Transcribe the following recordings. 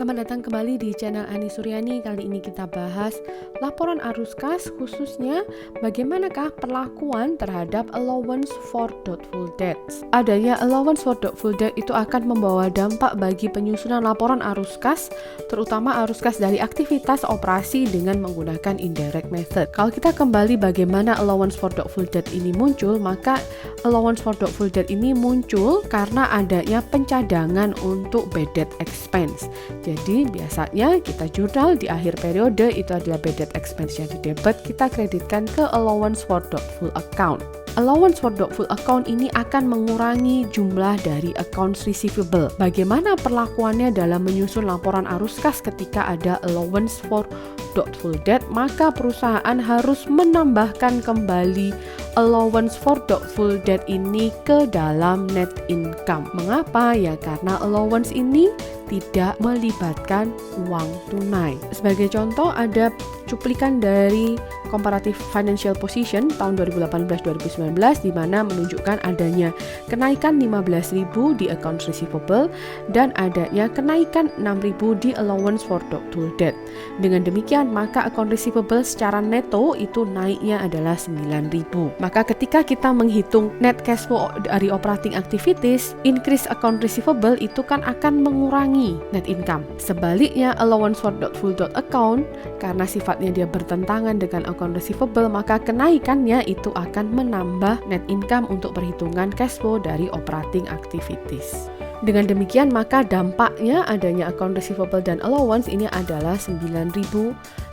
Selamat datang kembali di channel Ani Suryani. Kali ini kita bahas laporan arus kas, khususnya bagaimanakah perlakuan terhadap allowance for doubtful debts. Adanya allowance for doubtful debt itu akan membawa dampak bagi penyusunan laporan arus kas, terutama arus kas dari aktivitas operasi dengan menggunakan indirect method. Kalau kita kembali bagaimana allowance for doubtful debt ini muncul, maka allowance for doubtful debt ini muncul karena adanya pencadangan untuk bad debt expense. Jadi biasanya kita jurnal di akhir periode itu adalah bad debt expense yang didebet, kita kreditkan ke allowance for doubtful account. Allowance for doubtful account ini akan mengurangi jumlah dari accounts receivable. Bagaimana perlakuannya dalam menyusun laporan arus kas ketika ada allowance for doubtful debt? Maka perusahaan harus menambahkan kembali allowance for doubtful debt ini ke dalam net income. Mengapa? Ya karena allowance ini tidak melibatkan uang tunai. Sebagai contoh, ada cuplikan dari Comparative Financial Position tahun 2018-2019 di mana menunjukkan adanya kenaikan 15.000 di accounts receivable dan adanya kenaikan 6.000 di allowance for doubtful debt. Dengan demikian, maka account receivable secara neto itu naiknya adalah 9.000. Maka ketika kita menghitung net cash flow dari operating activities, increase account receivable itu kan akan mengurangi net income. Sebaliknya, allowance for doubtful debt account karena sifatnya dia bertentangan dengan account receivable, maka kenaikannya itu akan menambah net income untuk perhitungan cash flow dari operating activities. Dengan demikian, maka dampaknya adanya account receivable dan allowance ini adalah 9.000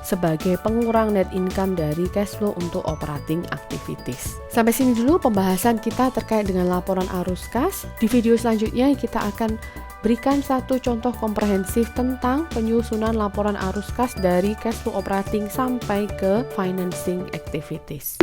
sebagai pengurang net income dari cash flow untuk operating activities. Sampai sini dulu pembahasan kita terkait dengan laporan arus kas. Di video selanjutnya kita akan berikan satu contoh komprehensif tentang penyusunan laporan arus kas dari cash flow operating sampai ke financing activities.